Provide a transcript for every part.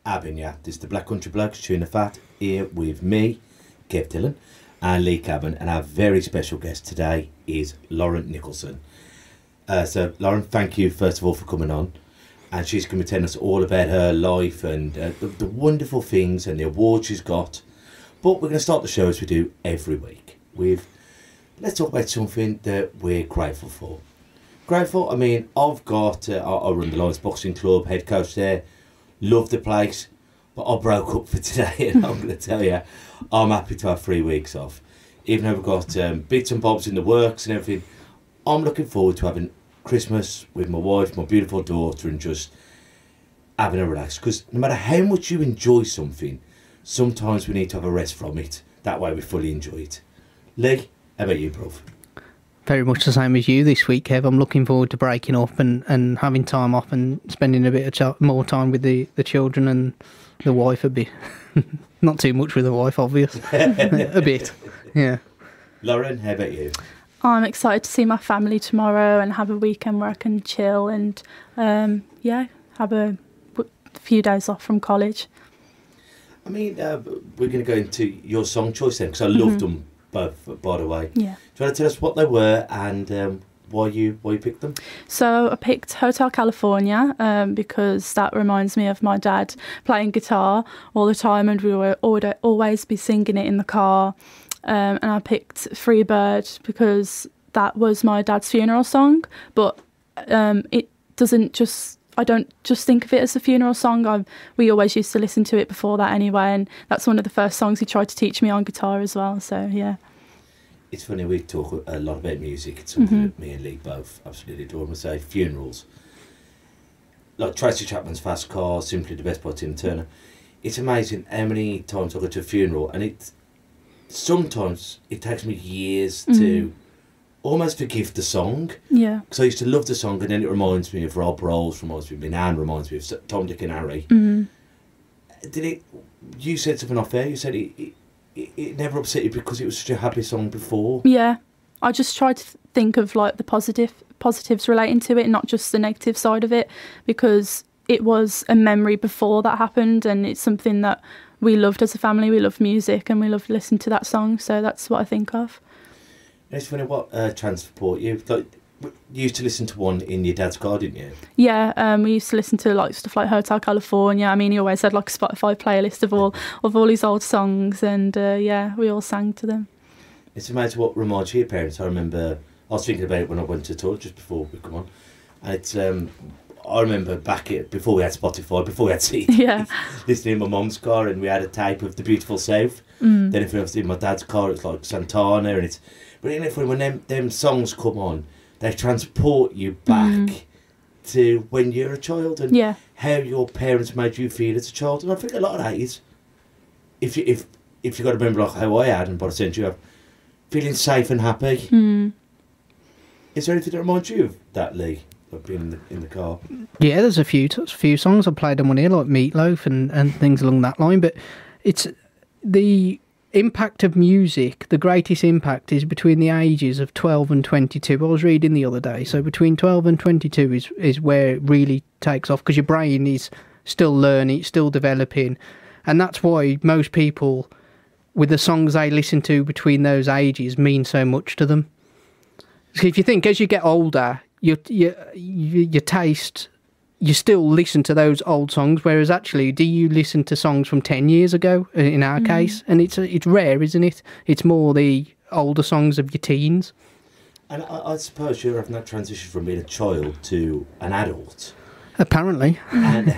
having you. This is the Black Country Blokes Chewing the Fat here with me, Kev Dillon, and Lee Cabin, and our very special guest today is Lauren Nicholson. So, Lauren, thank you first of all for coming on, and she's going to be telling us all about her life and the wonderful things and the awards she's got. But we're going to start the show as we do every week with, let's talk about something that we're grateful for. Grateful, I mean, I've got, I run the Lions Boxing Club, head coach there, love the place, but I broke up for today, and I'm going to tell you, I'm happy to have 3 weeks off. Even though we've got bits and bobs in the works and everything, I'm looking forward to having Christmas with my wife, my beautiful daughter, and just having a relax. Because no matter how much you enjoy something, sometimes we need to have a rest from it. That way we fully enjoy it. Lee, how about you, bruv? Very much the same as you this week, Kev. I'm looking forward to breaking up and having time off and spending a bit of more time with the children and the wife a bit. Not too much with the wife, obviously. A bit, yeah. Lauren, how about you? I'm excited to see my family tomorrow and have a weekend where I can chill and, have a few days off from college. I mean, we're going to go into your song choice then, because I loved them both, by the way. Yeah. Do you want to tell us what they were and why you picked them? So I picked Hotel California because that reminds me of my dad playing guitar all the time, and we would always be singing it in the car. And I picked Free Bird because that was my dad's funeral song, but it doesn't just... I don't just think of it as a funeral song. We always used to listen to it before that anyway, and that's one of the first songs he tried to teach me on guitar as well, so yeah. It's funny, we talk a lot about music. It's something that me and Lee both absolutely adore. We say funerals. Like Tracy Chapman's Fast Car, Simply the Best by Tim Turner. It's amazing how many times I go to a funeral, and sometimes it takes me years to almost forgive the song. Yeah. Because I used to love the song, and then it reminds me of Rob Rolls, reminds me of Nan, reminds me of Tom, Dick and Harry. You said something off air, you said it never upset you because it was such a happy song before. Yeah. I just tried to think of like the positives relating to it, not just the negative side of it, because it was a memory before that happened, and it's something that we loved as a family. We loved music and we loved listening to that song, so that's what I think of. It's funny, what transport you? Like, you used to listen to one in your dad's car, didn't you? Yeah, we used to listen to like stuff like Hotel California. I mean, he always had like a Spotify playlist of all his old songs, and we all sang to them. It's amazing what reminds you of your parents. I remember I was thinking about it when I went to tour just before we come on, and it's I remember before we had Spotify, before we had CDs, listening in my mum's car, and we had a tape of The Beautiful South. Then if I was in my dad's car, it's like Santana, and it's. But isn't it funny when them songs come on, they transport you back to when you're a child and how your parents made you feel as a child. And I think a lot of that is, if you got to remember like how I had and by the sense you have, feeling safe and happy. Is there anything that reminds you of that, Lee? Like being in the car? Yeah, there's a few songs I played them on here, like Meatloaf and things along that line. But it's the impact of music. The greatest impact is between the ages of 12 and 22. I was reading the other day. So between 12 and 22 is where it really takes off, because your brain is still learning, it's still developing, and that's why most people, with the songs they listen to between those ages, mean so much to them. So if you think as you get older, your taste, you still listen to those old songs, whereas actually, do you listen to songs from 10 years ago, in our case? And it's rare, isn't it? It's more the older songs of your teens. And I suppose you're having that transition from being a child to an adult. Apparently. And,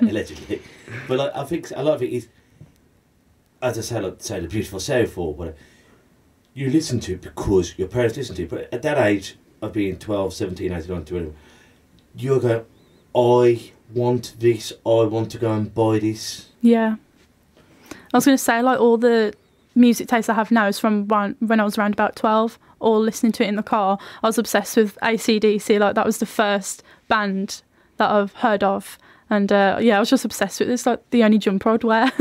allegedly. But like, I think a lot of it is, as I say, like, say The Beautiful South or whatever, you listen to it because your parents listen to it. But at that age of being 12, 17, 18, 19, 20, you're going, I want this, I want to go and buy this. Yeah. I was going to say, like, all the music taste I have now is from when I was around about 12, or listening to it in the car. I was obsessed with AC/DC, like, that was the first band that I've heard of. And, I was just obsessed with it. It's, like, the only jumper I'd wear.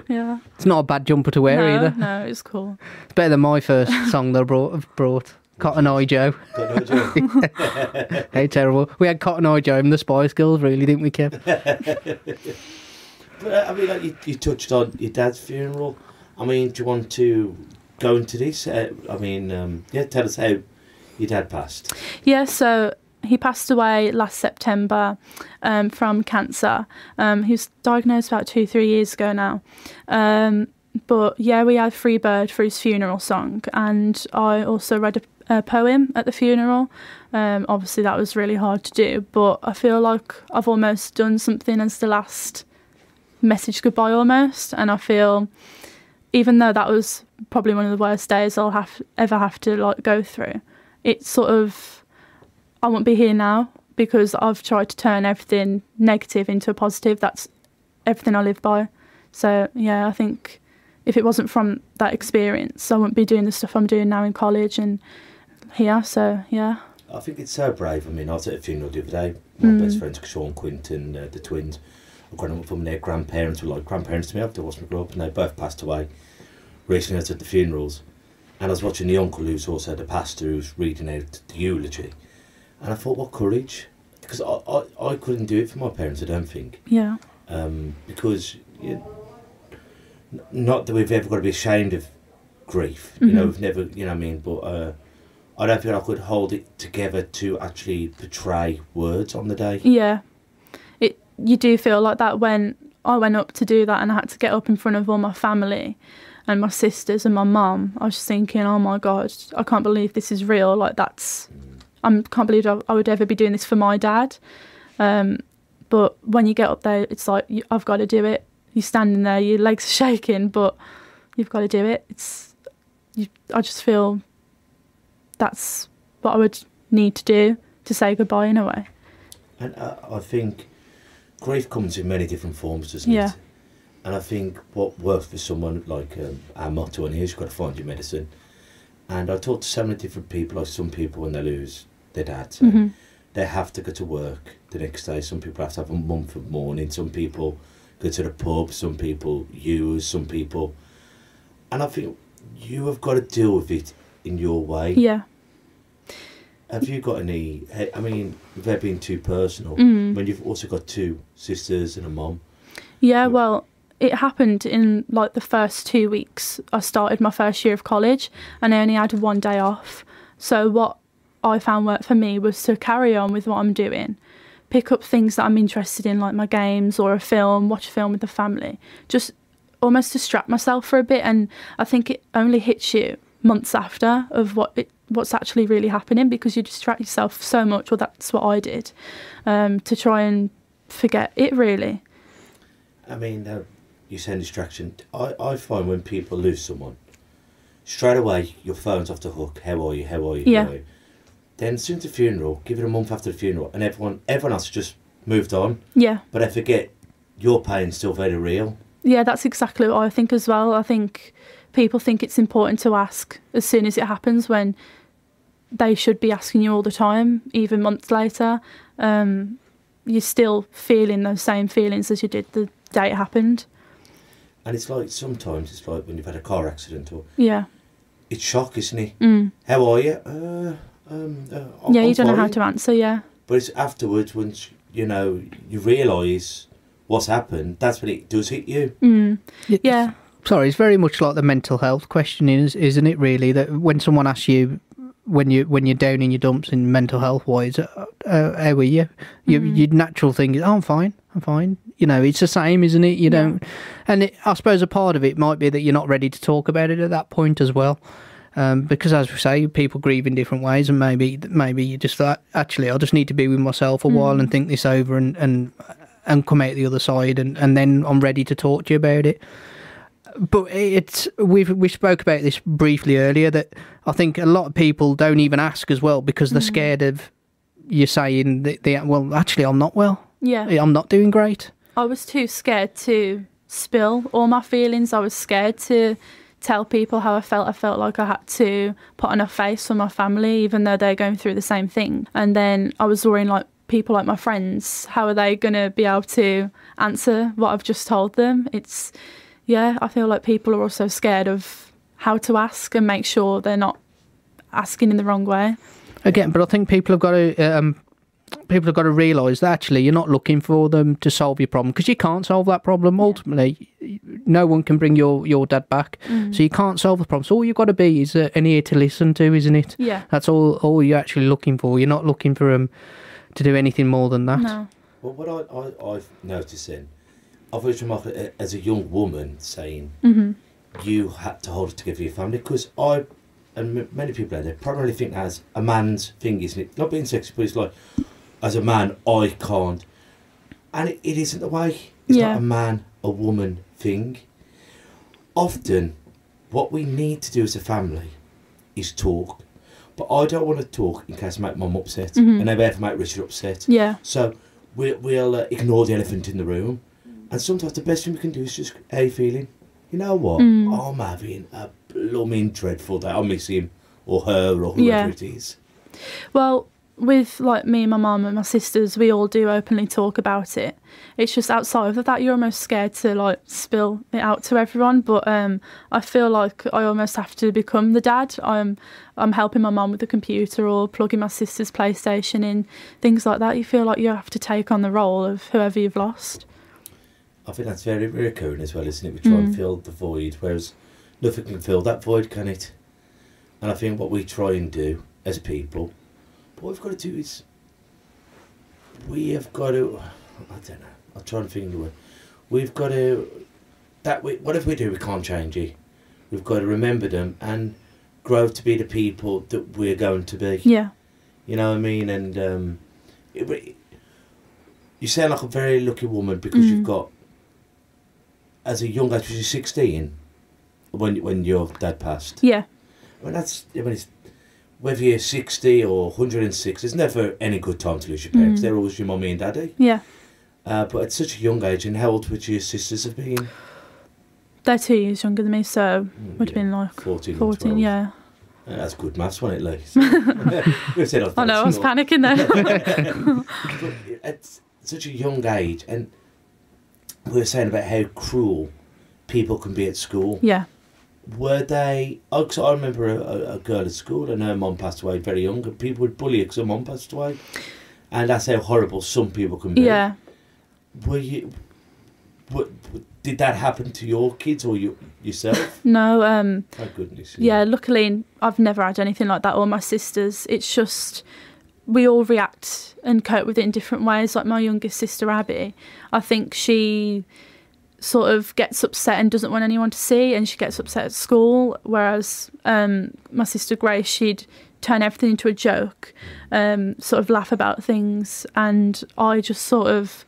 Yeah. It's not a bad jumper to wear either. No, it's cool. It's better than my first song that I brought Cotton Eye Joe. Cotton Eye Joe. How terrible. We had Cotton Eye Joe and the Spice Girls, really, didn't we, Kev? But I mean, like you touched on your dad's funeral. I mean, do you want to go into this? Tell us how your dad passed. Yeah, so he passed away last September from cancer. He was diagnosed about 2-3 years ago now. But yeah, we had Free Bird for his funeral song, and I also read a poem at the funeral. Obviously that was really hard to do, but I feel like I've almost done something as the last message goodbye almost, and I feel even though that was probably one of the worst days I'll ever have to like go through, it's sort of, I won't be here now because I've tried to turn everything negative into a positive. That's everything I live by. So yeah, I think if it wasn't from that experience, I wouldn't be doing the stuff I'm doing now in college and here. So yeah. I think it's so brave. I mean, I was at a funeral the other day. My best friends, Sean Quinton, the twins, I've grown up from their grandparents were like grandparents to me. I've watched me grow up, and they both passed away recently. I was at the funerals, and I was watching the uncle who's also the pastor who's reading out the eulogy, and I thought, what courage, because I couldn't do it for my parents, I don't think. Yeah. Because not that we've ever got to be ashamed of grief, you know, we've never, you know what I mean, but I don't think I could hold it together to actually portray words on the day. Yeah. You do feel like that when I went up to do that and I had to get up in front of all my family and my sisters and my mum. I was just thinking, oh my God, I can't believe this is real. Like that's, I can't believe I would ever be doing this for my dad. But when you get up there, it's like, I've got to do it. You're standing there, your legs are shaking, but you've got to do it. I just feel that's what I would need to do to say goodbye in a way. And I think grief comes in many different forms, doesn't it? And I think what works for someone, like our motto on here is you've got to find your medicine. And I talk to so many different people, like some people when they lose their dad, they have to go to work the next day. Some people have to have a month of mourning. Some people go to the pub, some people use, some people... And I think you have got to deal with it in your way. Yeah. Have you got any... I mean, without being too personal, when you've also got two sisters and a mum. Yeah, well, it happened in, like, the first 2 weeks. I started my first year of college and I only had 1 day off. So what I found worked for me was to carry on with what I'm doing, pick up things that I'm interested in, like my games or a film, watch a film with the family, just almost distract myself for a bit. And I think it only hits you months after of what's actually really happening, because you distract yourself so much, well, that's what I did, to try and forget it, really. I mean, you say distraction. I find when people lose someone, straight away your phone's off the hook. How are you? How are you? Yeah. How are you? Then as soon as the funeral, give it a month after the funeral, and everyone else has just moved on. Yeah. But I forget your pain's still very real. Yeah, that's exactly what I think as well. I think people think it's important to ask as soon as it happens, when they should be asking you all the time, even months later. You're still feeling those same feelings as you did the day it happened. And it's like, sometimes it's like when you've had a car accident, or it's shock, isn't it? How are you? Yeah, you don't know how to answer. Yeah, but it's afterwards, once you know, you realise what's happened, that's when it does hit you. Yeah. Sorry, it's very much like the mental health question, isn't it, really? That when someone asks you, when you're down in your dumps in mental health wise, how are you? Your natural thing is, oh, I'm fine. You know, it's the same, isn't it? You don't, and I suppose a part of it might be that you're not ready to talk about it at that point as well. Because, as we say, people grieve in different ways, and maybe you just thought, actually, I just need to be with myself a while and think this over and come out the other side, and then I'm ready to talk to you about it. But we spoke about this briefly earlier, that I think a lot of people don't even ask as well, because they're scared of you saying well, actually, I'm not well. Yeah, I'm not doing great. I was too scared to spill all my feelings. I was scared to tell people how I felt. I felt like I had to put on a face for my family, even though they're going through the same thing. And then I was worrying, like, people like my friends, how are they going to be able to answer what I've just told them? I feel like people are also scared of how to ask and make sure they're not asking in the wrong way. Again, but I think people have got to realise that actually you're not looking for them to solve your problem, because you can't solve that problem. Ultimately, no one can bring your dad back, so you can't solve the problem. So all you've got to be is an ear to listen to, isn't it? Yeah. That's all you're actually looking for. You're not looking for them to do anything more than that. No. Well, what I've noticed I've always remarked it as a young woman saying you had to hold it together for your family, because and many people out there probably think as a man's thing, isn't it? Not being sexy, but it's like, as a man, I can't. And it isn't the way. It's not a man, a woman thing. Often, what we need to do as a family is talk. But I don't want to talk in case I make Mum upset, and I ever make Richard upset. Yeah. So we'll ignore the elephant in the room. And sometimes the best thing we can do is just, how you feeling? You know what? I'm having a blooming dreadful day. I miss him or her or whoever it is. Well, with like me and my mum and my sisters, we all do openly talk about it. It's just outside of that, you're almost scared to like spill it out to everyone. But I feel like I almost have to become the dad. I'm helping my mum with the computer or plugging my sister's PlayStation in, things like that. You feel like you have to take on the role of whoever you've lost. I think that's very recurring as well, isn't it? We try and fill the void, whereas nothing can fill that void, can it? And I think what we try and do as people, what we've got to do is, we have got to, I don't know, I'm trying to think of the word. We've got to, whatever we do, we can't change it. We've got to remember them and grow to be the people that we're going to be. Yeah. You know what I mean? And you sound like a very lucky woman, because you've got, as a young age, was you 16 when your dad passed? Yeah. It's, whether you're 60 or 106, there's never any good time to lose your parents. They're always your mummy and daddy. Yeah. But at such a young age, and how old would your sisters have been? They're 2 years younger than me, so would have been like 14, yeah. That's good maths, wasn't it, Lee? I know, I was panicking there. But at such a young age, and we were saying about how cruel people can be at school. Yeah. Were they... Cause I remember a girl at school, and her mum passed away very young, and people would bully her because her mum passed away. And that's how horrible some people can be. Yeah. Did that happen to your kids or yourself? No. Thank goodness. Yeah, luckily I've never had anything like that, or my sisters. It's just, we all react and cope with it in different ways. Like my youngest sister, Abby, I think she sort of gets upset and doesn't want anyone to see, and she gets upset at school, whereas my sister Grace, she'd turn everything into a joke, sort of laugh about things, and I just sort of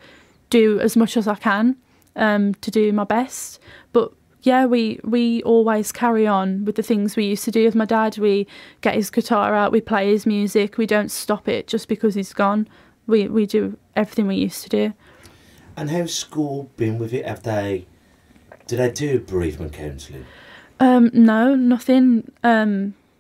do as much as I can to do my best. But yeah, we always carry on with the things we used to do with my dad. We get his guitar out, we play his music, we don't stop it just because he's gone. We do everything we used to do. And how's school been with it? Do they do bereavement counselling? No, nothing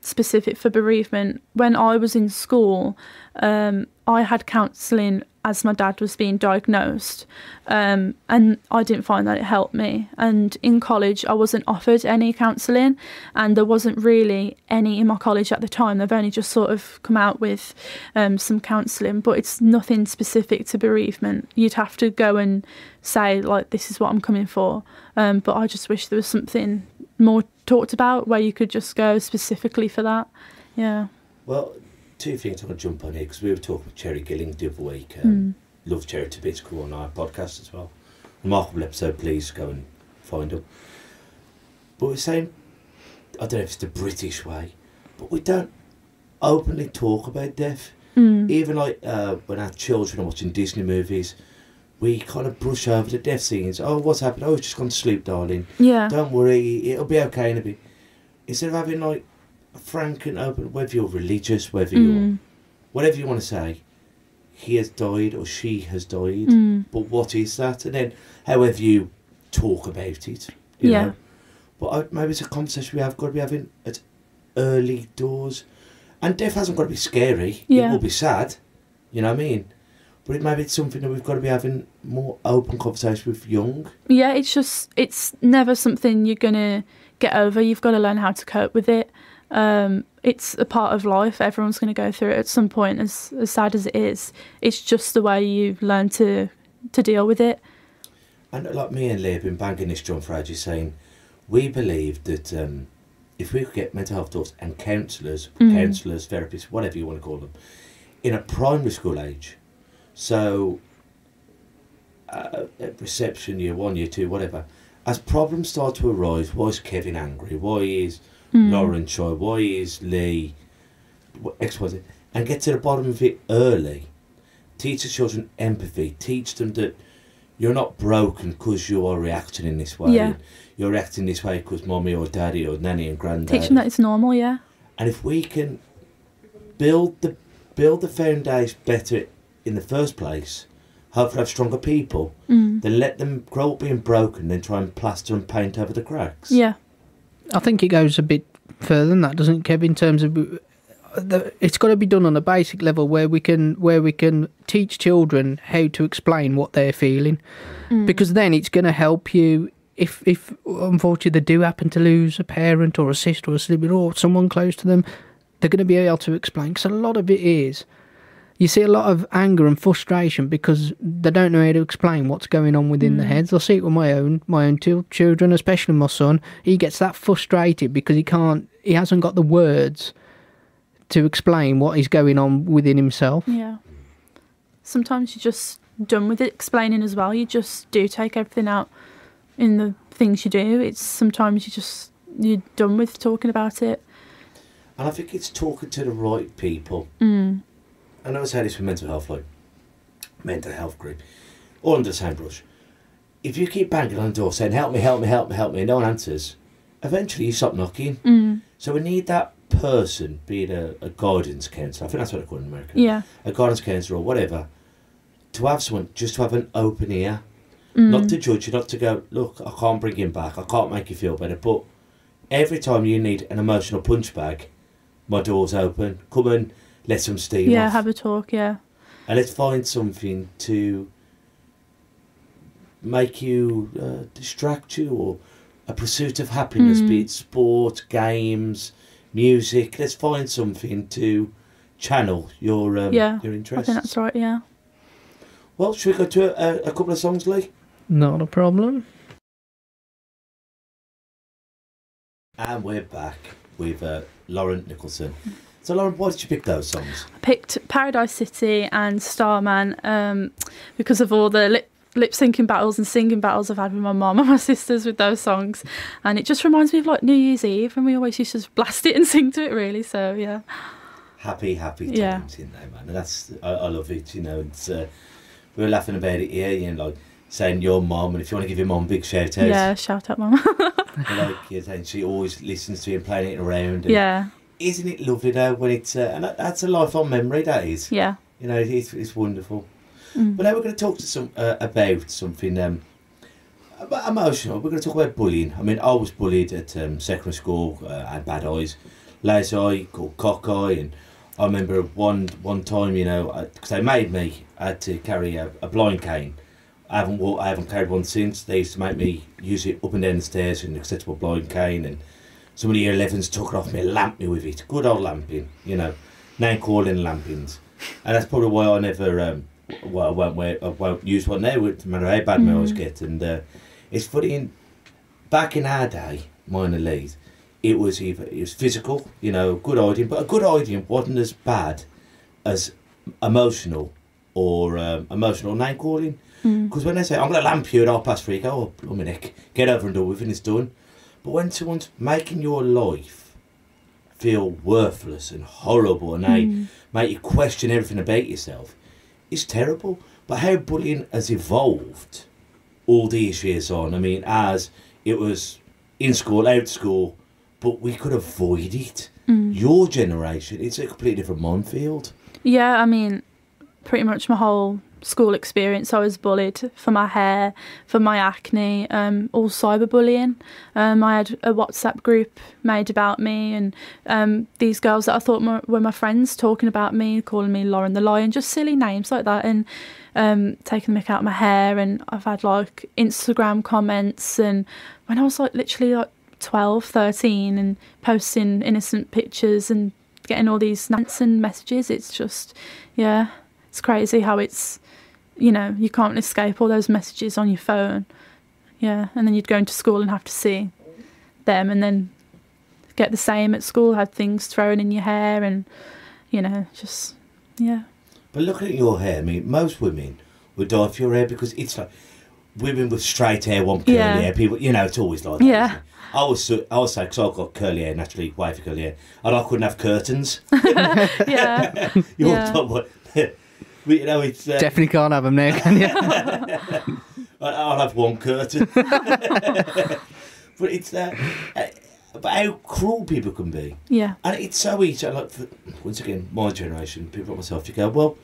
specific for bereavement. When I was in school, I had counselling as my dad was being diagnosed, and I didn't find that it helped me. And in college, I wasn't offered any counselling, and there wasn't really any in my college at the time. They've only just sort of come out with some counselling, but it's nothing specific to bereavement. You'd have to go and say, like, this is what I'm coming for. But I just wish there was something more talked about where you could just go specifically for that. Yeah. Well, two things I'm going to jump on here, because we were talking with Cherry Gilling the other week. Love Cherry to bits, cool on our podcast as well. Remarkable episode, please go and find them. But we're saying, I don't know if it's the British way, but we don't openly talk about death. Even like when our children are watching Disney movies, we kind of brush over the death scenes. Oh, what's happened? Oh, he's just gone to sleep, darling. Yeah. Don't worry, it'll be okay in a bit. Instead of having like a frank and open, whether you're religious, whether you're whatever you want to say, he has died or she has died. But what is that? And then however you talk about it, you know. But maybe it's a conversation we have got to be having at early doors. And death hasn't got to be scary. It will be sad, you know what I mean? But maybe it's something that we've got to be having more open conversation with young. Yeah, it's never something you're going to get over. You've got to learn how to cope with it. it's a part of life. Everyone's going to go through it at some point, as sad as it is. It's just the way you learn to deal with it. And like me and Lee have been banging this drum for ages, saying we believe that if we could get mental health talks and counsellors, therapists, whatever you want to call them, in a primary school age, so at reception, year 1, year 2, whatever, as problems start to arise, why is Kevin angry? Why is Lauren shy? Why is Lee X, Y, Z? And get to the bottom of it early. Teach the children empathy. Teach them that you're not broken because you are reacting in this way. Yeah. You're reacting this way because mommy or daddy or nanny and granddad. Teach them that it's normal, yeah. And if we can build the foundation better in the first place, hopefully have stronger people, then let them grow up being broken, then try and plaster and paint over the cracks. Yeah. I think it goes a bit further than that, doesn't it, Kev, in terms of... it's got to be done on a basic level where we can teach children how to explain what they're feeling, because then it's going to help you if unfortunately they do happen to lose a parent or a sister or a sibling or someone close to them. They're going to be able to explain, because a lot of it is you see a lot of anger and frustration because they don't know how to explain what's going on within their heads. I see it with my own two children, especially my son. He gets that frustrated because he hasn't got the words to explain what is going on within himself. Yeah. Sometimes you're just done with it explaining as well. You just do take everything out in the things you do. It's sometimes you're done with talking about it. And I think it's talking to the right people. I know I say this with mental health, like mental health group, all under the same brush. If you keep banging on the door saying, help me, help me, help me, help me, and no one answers, eventually you stop knocking. So we need that person, be it a guidance counsellor, I think that's what I call it in America, a guidance counsellor or whatever, to have someone, just to have an open ear, not to judge you, not to go, look, I can't bring him back, I can't make you feel better, but every time you need an emotional punch bag, my door's open, come and let some steam off. Have a talk, and let's find something to make you, distract you, or a pursuit of happiness, be it sport, games, music. Let's find something to channel your interests. I think that's right, yeah. Well, should we go to a couple of songs, Lee? Not a problem. And we're back with Lauren Nicholson. So, Lauren, why did you pick those songs? I picked Paradise City and Starman because of all the lip syncing battles and singing battles I've had with my mum and my sisters with those songs, and it just reminds me of like New Year's Eve, and we always used to blast it and sing to it, really. So yeah, happy times in there, man. And that's I love it. You know, it's we were laughing about it here, you know, like saying your mum, and if you want to give your mum a big shout out, yeah, shout out mum. Like you're saying, she always listens to you and playing it around. And isn't it lovely though when it's and that's a lifelong memory, that is. Yeah, you know, it's wonderful. But now we're going to talk to about something emotional. We're going to talk about bullying. I mean, I was bullied at secondary school. I had bad eyes, lazy eye, called cock eye, and I remember one time, you know, because they made me, I had to carry a blind cane. I haven't carried one since. They used to make me use it up and down the stairs in an accessible blind cane, and some of the year 11s took it off me, lamped me with it. Good old lamping, you know, name calling lampings, and that's probably why I never. Well, I won't use one now, no matter how bad my eyes get. And it's funny, back in our day, mine and Lee's, it was physical, you know, good hiding, but a good hiding wasn't as bad as emotional or emotional name calling. Because when they say, I'm going to lamp you at 3:30, you go, oh, blooming heck, get over and done with, and it's done. But when someone's making your life feel worthless and horrible, and they make you question everything about yourself, it's terrible. But how bullying has evolved all these years on. I mean, as it was in school, out of school, but we could avoid it. Your generation, it's a completely different minefield. Yeah, I mean, pretty much my whole school experience, I was bullied for my hair, for my acne, all cyberbullying. I had a WhatsApp group made about me, and these girls that I thought were my friends talking about me, calling me Lauren the Lion, just silly names like that, and taking the mick out of my hair. And I've had like Instagram comments, and when I was like literally like 12, 13 and posting innocent pictures and getting all these Nansen messages. It's just, yeah, it's crazy how it's, you know, you can't escape all those messages on your phone. Yeah, and then you'd go into school and have to see them and then get the same at school, had things thrown in your hair and, you know, just, yeah. But looking at your hair, I mean, most women would die for your hair because it's like women with straight hair want curly hair. People, you know, it's always like that. Yeah. I was say, because I've got curly hair, naturally, wavy curly hair, and I couldn't have curtains. Yeah. You know, it's... Definitely can't have them now, can you? I'll have one curtain. But it's but how cruel people can be. Yeah. And it's so easy. Like, once again, my generation, people like myself, you go, well,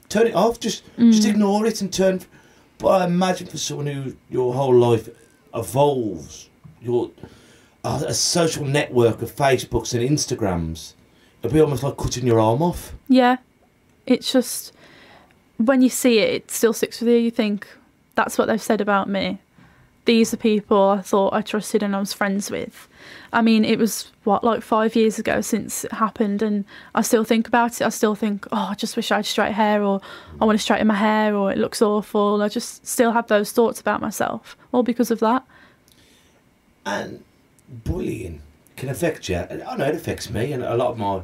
turn it off, just ignore it and turn... But I imagine for someone who your whole life evolves, a social network of Facebooks and Instagrams, it'll be almost like cutting your arm off. Yeah. It's just, when you see it, it still sticks with you. You think, that's what they've said about me. These are people I thought I trusted and I was friends with. I mean, it was, like 5 years ago since it happened, and I still think about it. I still think, oh, I just wish I had straight hair, or I want to straighten my hair, or it looks awful. I just still have those thoughts about myself, all because of that. And bullying can affect you. I know it affects me, and a lot of my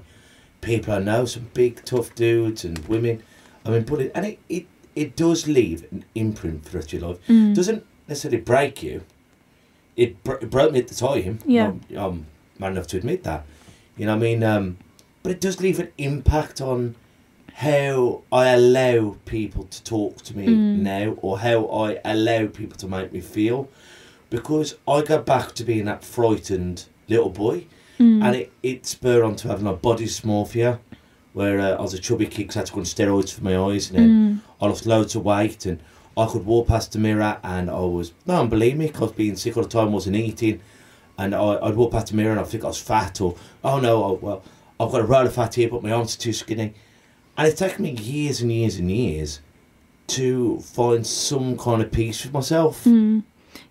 people I know, some big, tough dudes and women. I mean, bullying, and it does leave an imprint throughout your life. It doesn't necessarily break you. It broke me at the time. Yeah. I'm man enough to admit that. You know what I mean? But it does leave an impact on how I allow people to talk to me now, or how I allow people to make me feel. Because I go back to being that frightened little boy, and it spurred on to having a body dysmorphia, where I was a chubby kid because I had to go on steroids for my eyes, and then I lost loads of weight, and I could walk past the mirror and I was, no one believed me because I was being sick all the time, wasn't eating, and I'd walk past the mirror and I'd think I was fat, or, oh no, well, I've got a roll of fat here but my arms are too skinny. And it's taken me years and years and years to find some kind of peace with myself.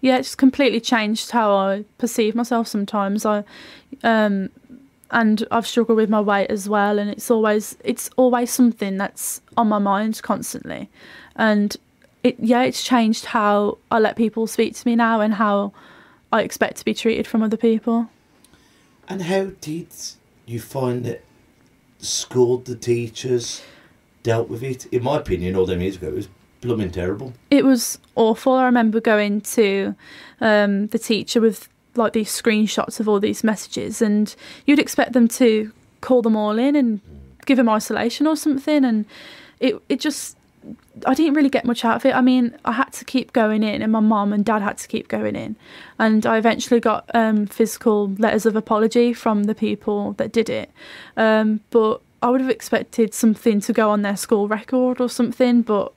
Yeah, it's completely changed how I perceive myself sometimes. And I've struggled with my weight as well, and it's always something that's on my mind constantly. And it's changed how I let people speak to me now and how I expect to be treated from other people. And how did you find that school, the teachers dealt with it? In my opinion, all them years ago, it was blooming terrible. It was awful. I remember going to the teacher with like these screenshots of all these messages, and you'd expect them to call them all in and give them isolation or something, and it just, I didn't really get much out of it. I mean, I had to keep going in, and my mum and dad had to keep going in, and I eventually got physical letters of apology from the people that did it, but I would have expected something to go on their school record or something, but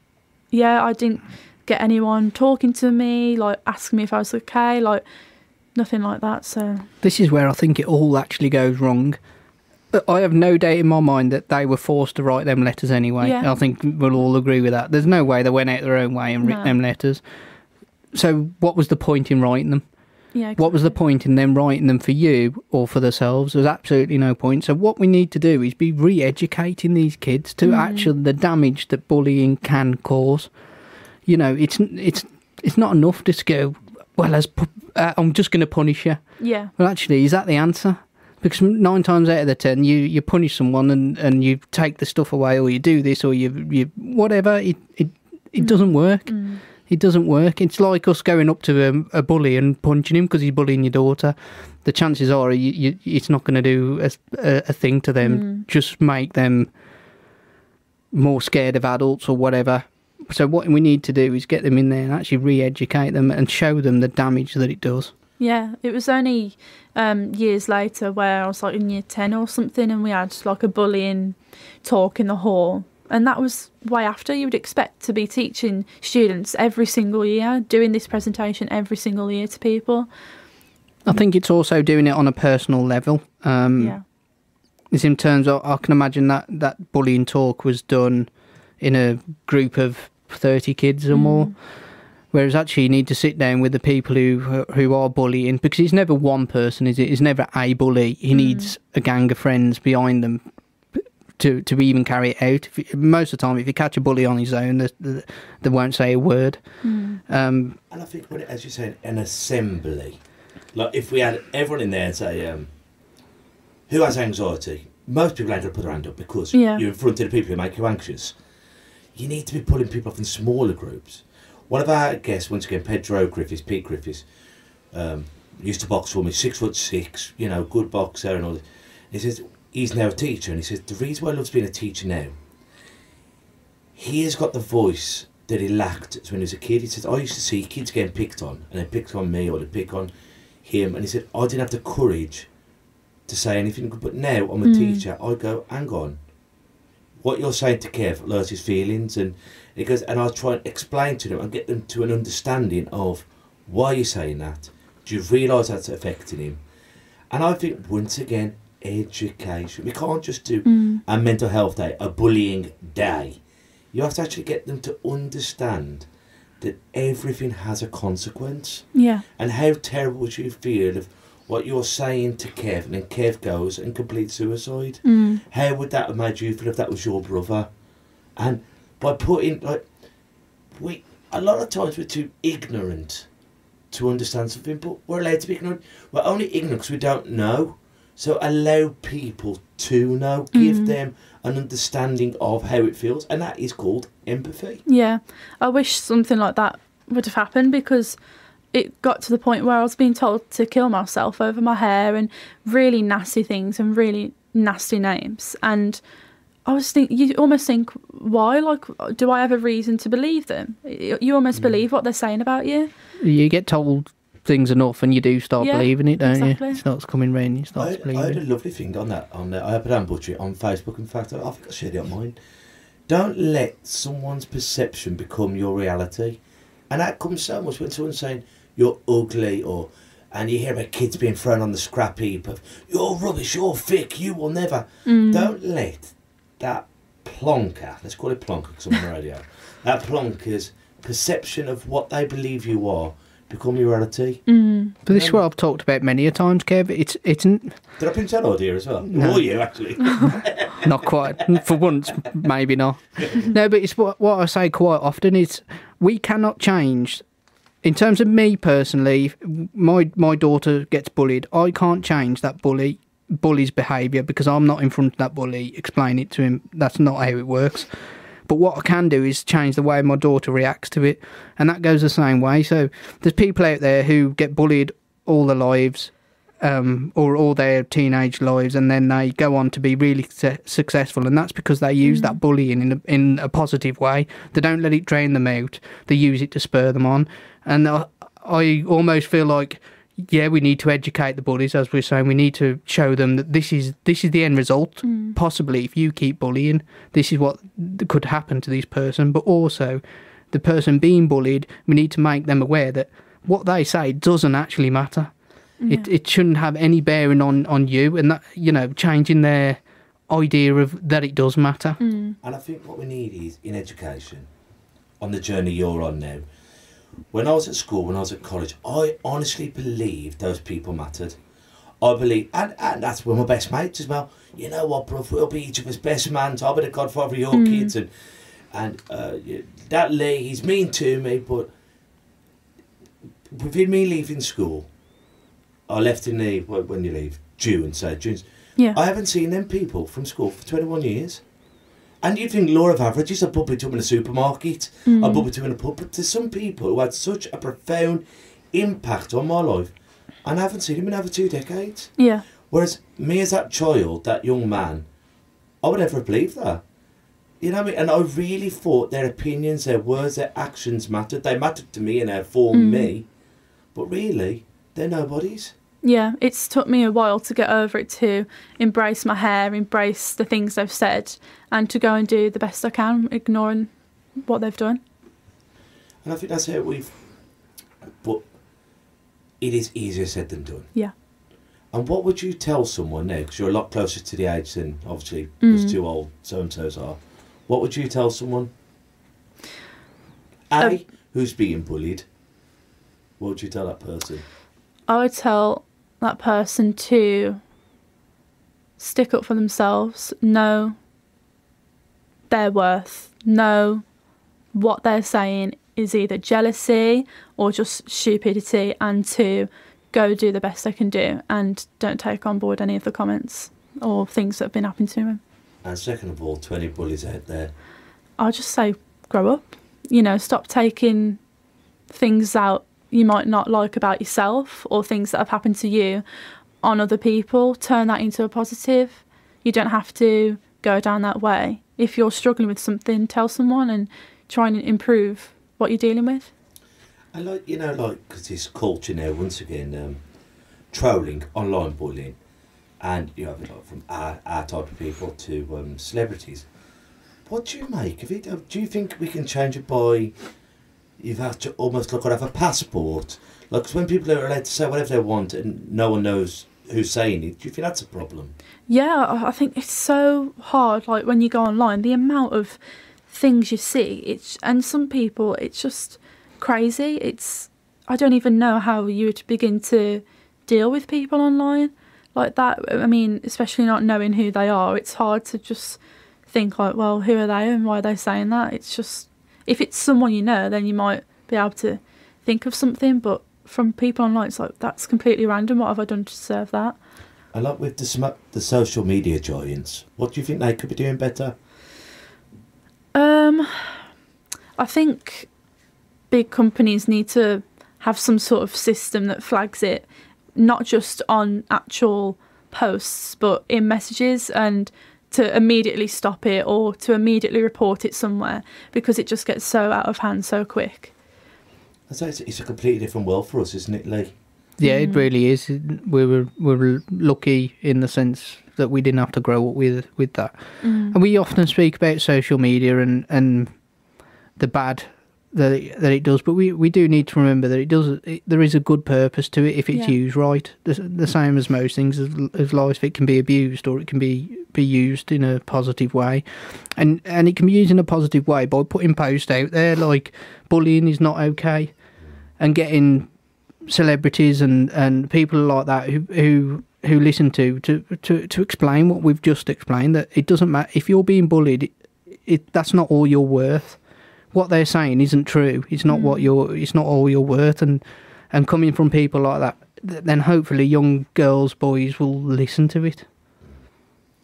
yeah, I didn't get anyone talking to me, like asking me if I was okay, like nothing like that. So this is where I think it all actually goes wrong. I have no doubt in my mind that they were forced to write them letters anyway. Yeah. I think we'll all agree with that. There's no way they went out their own way and written them letters. So what was the point in writing them? Yeah, exactly. What was the point in them writing them for you or for themselves? There's absolutely no point. So what we need to do is be re-educating these kids to actually the damage that bullying can cause. You know, it's not enough to go, well, I'm just going to punish you. Yeah. Well, actually, is that the answer? Because 9 times out of the 10, you punish someone and you take the stuff away, or you do this, or you whatever. It doesn't work. It doesn't work. It's like us going up to a bully and punching him because he's bullying your daughter. The chances are it's not going to do a thing to them. Just make them more scared of adults or whatever. So what we need to do is get them in there and actually re-educate them and show them the damage that it does. Yeah, it was only years later where I was like in year 10 or something, and we had like a bullying talk in the hall. And that was way after. You would expect to be teaching students every single year, doing this presentation every single year to people. I think it's also doing it on a personal level. It's in terms of, I can imagine that bullying talk was done in a group of 30 kids or more. Whereas actually you need to sit down with the people who are bullying, because it's never one person, is it? It's never a bully. He needs a gang of friends behind them to even carry it out. Most of the time, if you catch a bully on his own, they won't say a word. And I think, as you said, an assembly. Like if we had everyone in there and say, who has anxiety? Most people ain't going to put their hand up because you're in front of the people who make you anxious. You need to be pulling people off in smaller groups. One of our guests, once again, Pete Griffiths, used to box for me, 6'6", good boxer and all this. He says, he's now a teacher, and he says, the reason why I love being a teacher now, he has got the voice that he lacked when he was a kid. He says, I used to see kids getting picked on, and they picked on me or they pick on him, and he said, I didn't have the courage to say anything, but now I'm a teacher, I go, hang on, what you're saying to Kev hurts his feelings, and he goes, and I'll try and explain to them and get them to an understanding of why you're saying that. Do you realise that's affecting him? And I think, once again, education. We can't just do a mental health day, a bullying day. You have to actually get them to understand that everything has a consequence. Yeah. And how terrible would you feel if what you're saying to Kev, and then Kev goes and completes suicide? How would that have made you feel if that was your brother? And by putting, a lot of times we're too ignorant to understand something, but we're allowed to be ignorant. We're only ignorant because we don't know. So allow people to know, give them an understanding of how it feels, and that is called empathy. Yeah, I wish something like that would have happened, because it got to the point where I was being told to kill myself over my hair and really nasty things and really nasty names. And I was you almost think, why? Like, do I have a reason to believe them? You almost believe what they're saying about you. You get told things enough and you do start believing it, don't you? It starts coming round, you start believing it. I had a lovely thing on that. I have an butcher on Facebook. In fact, I think I shared it on mine. Don't let someone's perception become your reality. And that comes so much when someone's saying, you're ugly, and you hear about kids being thrown on the scrap heap of, you're rubbish, you're thick, you will never. Don't let that plonker, let's call it plonker because I'm on the radio, that plonker's perception of what they believe you are become your reality. But this is what I've talked about many a times, Kev. It's Did I pinch that idea as well? No. Or you, actually? Not quite. For once, maybe not. No, but it's what I say quite often is we cannot change. In terms of me personally, my daughter gets bullied. I can't change that bully's behaviour because I'm not in front of that bully, explain it to him. That's not how it works. But what I can do is change the way my daughter reacts to it, and that goes the same way. So there's people out there who get bullied all their lives, or all their teenage lives, and then they go on to be really successful, and that's because they use that bullying in a positive way. They don't let it drain them out. They use it to spur them on. And I almost feel like, yeah, we need to educate the bullies, as we're saying. We need to show them that this is the end result. Possibly, if you keep bullying, this is what could happen to this person. But also, the person being bullied, we need to make them aware that what they say doesn't actually matter. Yeah. It shouldn't have any bearing on you, and that, changing their idea of that it does matter. And I think what we need is, in education, on the journey you're on now, when I was at school, when I was at college, I honestly believed those people mattered. I believe, and that's with my best mates as well. You know what, bruv, we'll be each other's best man. I'll be the godfather of your kids, and that Lee, he's mean to me, but within me leaving school, I left in when you leave, June. Yeah. I haven't seen them people from school for 21 years. And you'd think law of averages, I bump into them in a supermarket, I bump into them in a pub, but there's some people who had such a profound impact on my life, and I haven't seen them in over 2 decades. Yeah. Whereas me as that child, that young man, I would never have believed that. You know what I mean? And I really thought their opinions, their words, their actions mattered. They mattered to me and they formed me, but really, they're nobodies. Yeah, it's took me a while to get over it, to embrace my hair, embrace the things they've said, and to go and do the best I can, ignoring what they've done. And I think that's how but it is easier said than done. Yeah. And what would you tell someone now, because you're a lot closer to the age than, obviously, us two old so-and-sos are, what would you tell someone? who's being bullied, what would you tell that person? I would tell that person to stick up for themselves, know their worth, know what they're saying is either jealousy or just stupidity, and to go do the best they can do and don't take on board any of the comments or things that have been happening to them. And second of all, to any bullies out there, I'll just say grow up. You know, stop taking things out you might not like about yourself or things that have happened to you on other people. Turn that into a positive. You don't have to go down that way. If you're struggling with something, tell someone and try and improve what you're dealing with. I like, because this culture now, once again, trolling, online bullying, and you have it like from our type of people to celebrities. What do you make of it? Do you think we can change it by, you've had to almost have a passport? Like, 'cause when people are allowed to say whatever they want and no one knows who's saying it, do you think that's a problem? Yeah, I think it's so hard, like when you go online, the amount of things you see, and some people, it's just crazy. I don't even know how you would begin to deal with people online like that. I mean, especially not knowing who they are, it's hard to just think like, well, who are they and why are they saying that? It's just, if it's someone you know, then you might be able to think of something, but from people online, it's like, that's completely random. What have I done to deserve that? I like with the social media giants, what do you think they could be doing better? I think big companies need to have some sort of system that flags it, not just on actual posts, but in messages, and to immediately stop it or to immediately report it somewhere, because it just gets so out of hand so quick. I'd say it's a completely different world for us, isn't it, Lee? Yeah, it really is. We were lucky in the sense that we didn't have to grow up with that. And we often speak about social media and the bad that it does, but we do need to remember that there is a good purpose to it if it's used right. The same as most things as life, it can be abused or it can be used in a positive way, and it can be used in a positive way by putting posts out there like bullying is not okay, and getting celebrities and people like that who listen to explain what we've just explained, that it doesn't matter if you're being bullied, that's not all you're worth. What they're saying isn't true. It's not it's not all you're worth, and coming from people like that, then hopefully young girls, boys will listen to it.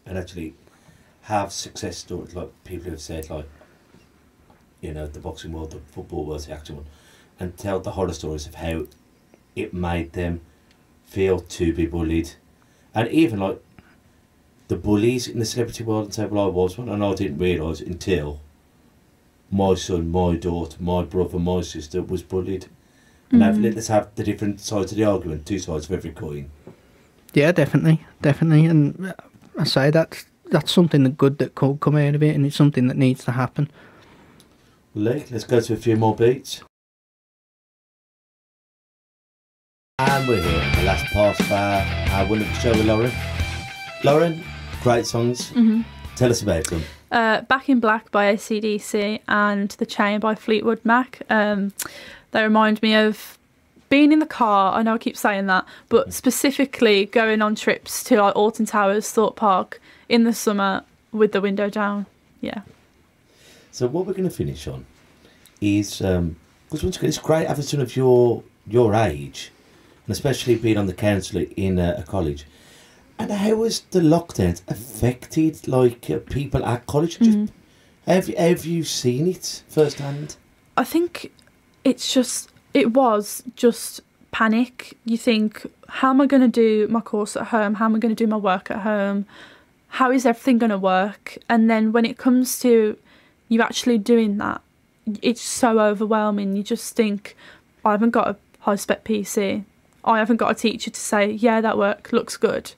And actually have success stories, like people who have said, like, the boxing world, the football world, the action world, and tell the horror stories of how it made them feel to be bullied. And even like the bullies in the celebrity world, and say, well, I was one and I didn't realise until my son, my daughter, my brother, my sister was bullied. And let's have the different sides of the argument, two sides of every coin. Yeah, definitely. And I say that's something good that could come out of it, and it's something that needs to happen. Well, Lee, let's go to a few more beats. And we're here at the last part of our wonderful show with Lauren. Lauren, great songs. Tell us about them. Back in Black by AC/DC and The Chain by Fleetwood Mac. They remind me of being in the car. I know I keep saying that, but specifically going on trips to like Alton Towers, Thorpe Park in the summer with the window down. Yeah. So what we're going to finish on is, because once again, it's great having someone of your age, and especially being on the council in a college. And how has the lockdowns affected people at college? Have you seen it firsthand? I think it was just panic. You think, how am I going to do my course at home? How am I going to do my work at home? How is everything going to work? And then when it comes to you actually doing that, it's so overwhelming. You just think, I haven't got a high-spec PC. I haven't got a teacher to say, yeah, that work looks good.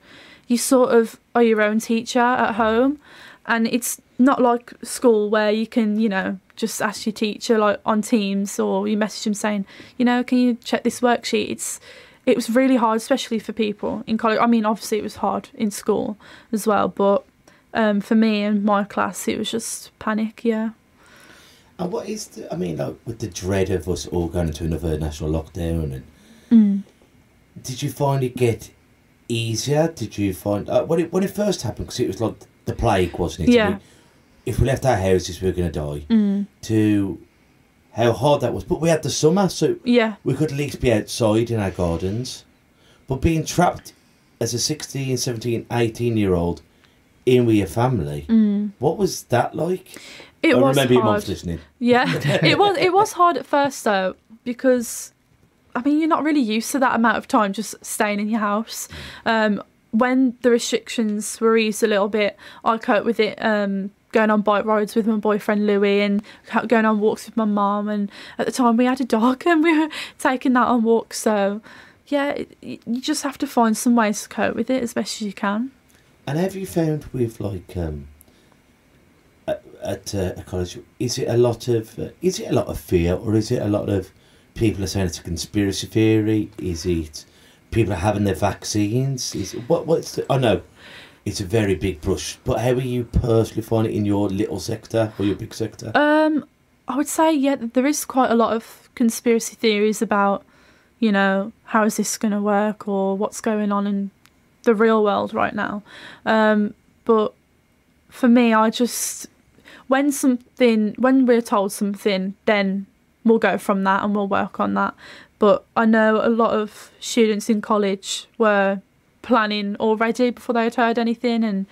You sort of are your own teacher at home, and it's not like school where you can, just ask your teacher like on Teams, or you message them saying, can you check this worksheet? It was really hard, especially for people in college. I mean, obviously it was hard in school as well, but for me and my class, it was just panic, yeah. And what is I mean, like, with the dread of us all going into another national lockdown, and did you find it get easier? Did you find when it first happened, because it was like the plague, wasn't it? Yeah. If we left our houses, we were going to die. To how hard that was, but we had the summer, so we could at least be outside in our gardens. But being trapped as a 16, 17, 18-year-old in with your family, what was that like? I was remember your hard. mum's listening. Yeah, it was hard at first though, because I mean, you're not really used to that amount of time just staying in your house. When the restrictions were eased a little bit, I coped with it going on bike rides with my boyfriend Louis and going on walks with my mum. And at the time we had a dog and we were taking that on walks. So yeah, you just have to find some ways to cope with it as best as you can. And have you found with like at a college, is it a lot of fear, or is it a lot of people are saying it's a conspiracy theory? Is it people are having their vaccines? Is it, what's the, I know it's a very big brush, but how are you personally finding it in your little sector or your big sector? I would say, yeah, there is quite a lot of conspiracy theories about, you know, how is this going to work or what's going on in the real world right now. But for me, I just, when we're told something, then we'll go from that and we'll work on that. But I know a lot of students in college were planning already before they had heard anything,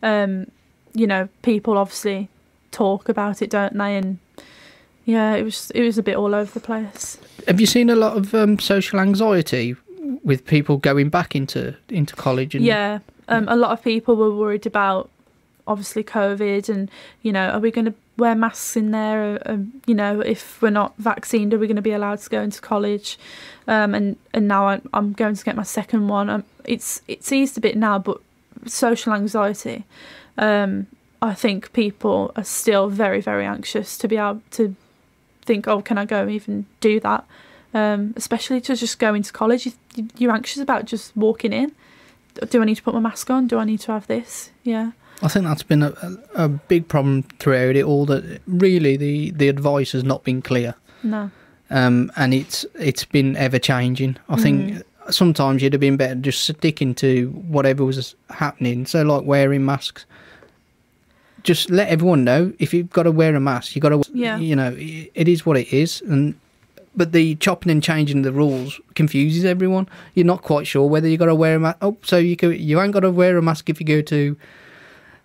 and you know, people obviously talk about it, don't they? And yeah, it was a bit all over the place. Have you seen a lot of social anxiety with people going back into college? And yeah, a lot of people were worried about obviously COVID, and you know, are we going to wear masks in there? You know, if we're not vaccinated, are we going to be allowed to go into college? And now I'm going to get my second one. It's eased a bit now, but social anxiety, I think people are still very, very anxious to be able to think, oh, can I go even do that? Especially to just go into college, you're anxious about just walking in. Do I need to put my mask on? Do I need to have this? Yeah. I think that's been a big problem throughout it all, that really the advice has not been clear. No. And it's been ever changing. I think sometimes you'd have been better just sticking to whatever was happening. So like wearing masks, just let everyone know if you've got to wear a mask, you got to. Yeah. You know, it is what it is, but the chopping and changing the rules confuses everyone. You're not quite sure whether you got to wear a mask. Oh, so you ain't got to wear a mask if you go to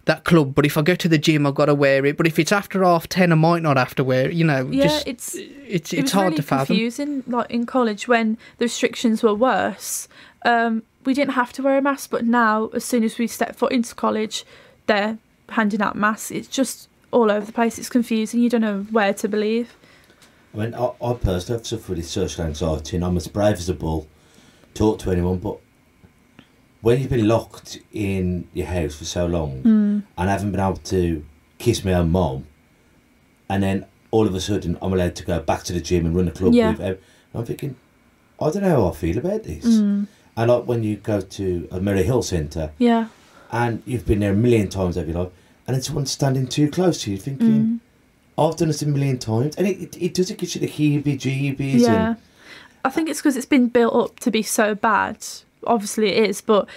that club, but if I go to the gym, I've got to wear it. But if it's after 10:30, I might not have to wear it. You know, yeah, it's it was hard really to fathom. Confusing. Like in college, when the restrictions were worse, we didn't have to wear a mask. But now, as soon as we step foot into college, they're handing out masks. It's just all over the place. It's confusing. You don't know where to believe. I mean, I personally have suffered with social anxiety, and I'm as brave as a bull, talk to anyone, but when you've been locked in your house for so long and haven't been able to kiss my own mum, and then all of a sudden I'm allowed to go back to the gym and run a club with her, I'm thinking, I don't know how I feel about this. And like when you go to a Murray Hill Centre, and you've been there a million times over your life, and then someone's standing too close to you, thinking, I've done this a million times, and it does, it gives you the heebie-jeebies. Yeah, I think it's because it's been built up to be so bad. Obviously it is, but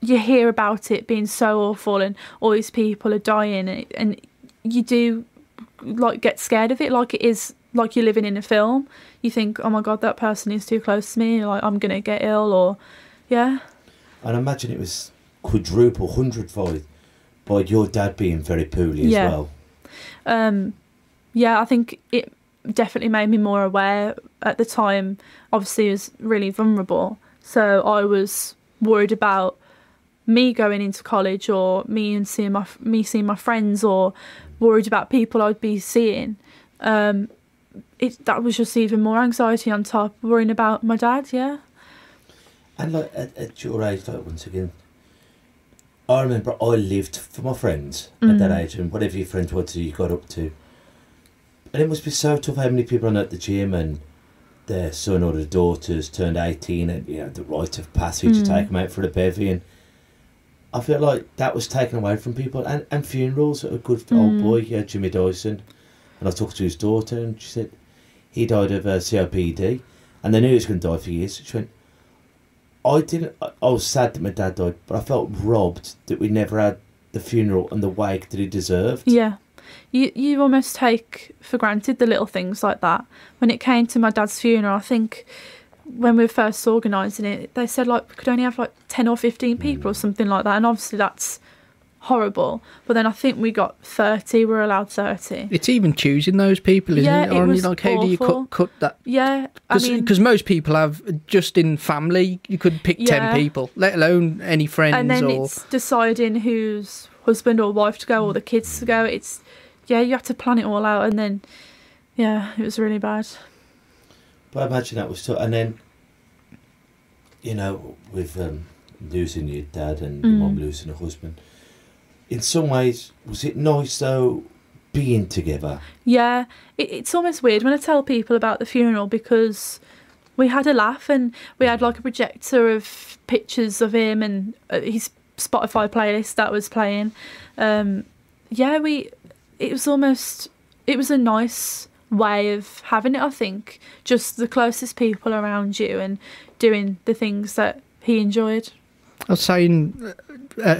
you hear about it being so awful and all these people are dying, and you do like get scared of it, like it is like you're living in a film. You think, oh my god, that person is too close to me, like I'm gonna get ill, or and I imagine it was quadruple, hundredfold by your dad being very poorly as well. I think it definitely made me more aware. At the time, obviously, I was really vulnerable. So I was worried about me going into college, or me seeing my friends, or worried about people I'd be seeing. That was just even more anxiety on top, worrying about my dad. Yeah. And like at your age, like once again, I remember I lived for my friends at that age, and whatever your friends wanted to, you got up to. And it must be so tough how many people are at the gym and their son or their daughters turned 18, and you know the rite of passage to take them out for a bevy, and I feel like that was taken away from people, and funerals. A good old boy, Jimmy Dyson, And I talked to his daughter, and she said he died of COPD, and they knew he was going to die for years. She went, I was sad that my dad died, but I felt robbed that we never had the funeral and the wake that he deserved. Yeah. You almost take for granted the little things like that. When it came to my dad's funeral, I think when we were first organising it, they said like we could only have like 10 or 15 people or something like that, and obviously that's horrible. But then I think we got 30. We're allowed 30. It's even choosing those people, isn't it? It was like, how do you cut that? Yeah, because most people have, just in family, you could pick 10 people, let alone any friends. And then it's deciding whose husband or wife to go or the kids to go. It's you have to plan it all out, and then it was really bad. But I imagine that was tough. And then, with losing your dad and your mum losing a husband, in some ways, was it nice though being together? Yeah, it's almost weird when I tell people about the funeral, because we had a laugh and we had like a projector of pictures of him and his Spotify playlist that was playing. It was a nice way of having it, I think. Just the closest people around you and doing the things that he enjoyed. I was saying,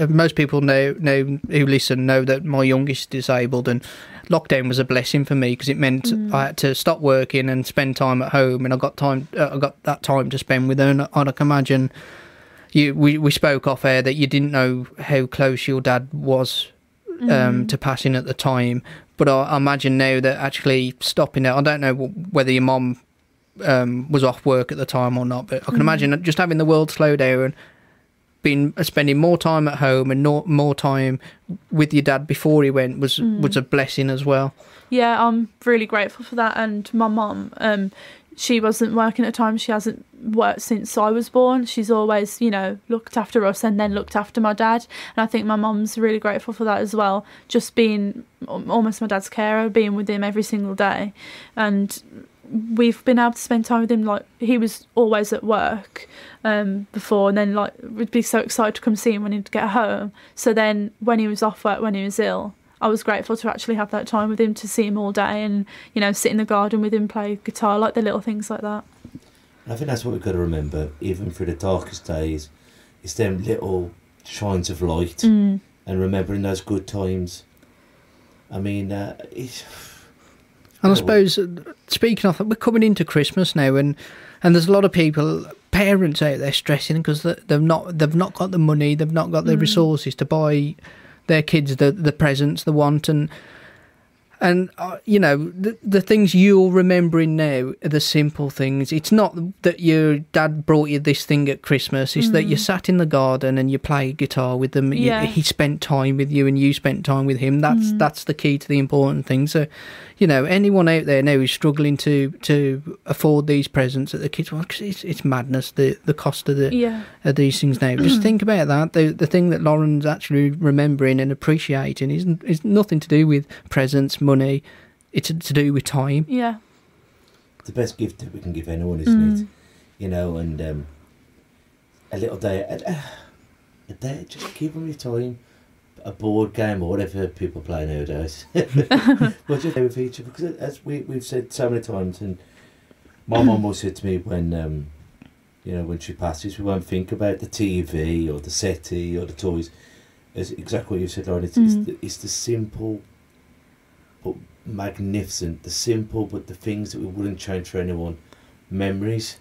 most people know who listen know that my youngest is disabled, and lockdown was a blessing for me because it meant I had to stop working and spend time at home, and I got that time to spend with her. And I can imagine we spoke off air that you didn't know how close your dad was to passing at the time, but I imagine now that actually stopping it, I don't know whether your mum was off work at the time or not, but I can imagine just having the world slow down, spending more time at home and more time with your dad before he went was a blessing as well. Yeah, I'm really grateful for that. And my mum, she wasn't working at the time. She hasn't worked since I was born. She's always, looked after us and then looked after my dad. And I think my mum's really grateful for that as well. Just being almost my dad's carer, being with him every single day. And we've been able to spend time with him. Like, he was always at work before, and then like we'd be so excited to come see him when he'd get home. So then when he was off work, when he was ill, I was grateful to actually have that time with him, to see him all day and sit in the garden with him, play guitar, like the little things like that. I think that's what we've got to remember, even through the darkest days, is them little shines of light and remembering those good times. I mean, it's... And I suppose, speaking of, we're coming into Christmas now, and there's a lot of people, parents out there stressing because they've not got the money, they've not got the resources to buy their kids the presents they want, and the things you're remembering now are the simple things. It's not that your dad brought you this thing at Christmas, it's that you sat in the garden and you played guitar with them. He spent time with you and you spent time with him. That's the key to the important thing. So anyone out there now who's struggling to afford these presents that the kids want, because it's madness, the cost of these things now. Just think about that. The thing that Lauren's actually remembering and appreciating is nothing to do with presents, money. It's to do with time. Yeah. The best gift that we can give anyone, isn't it? And a little day, a day, just give them your time. A board game or whatever people play nowadays. We'll just play with each other, because as we've said so many times, and my mum always said to me when when she passes, we won't think about the TV or the settee or the toys. It's exactly what you said, Lauren. It's the simple but magnificent, the simple but the things that we wouldn't change for anyone, memories.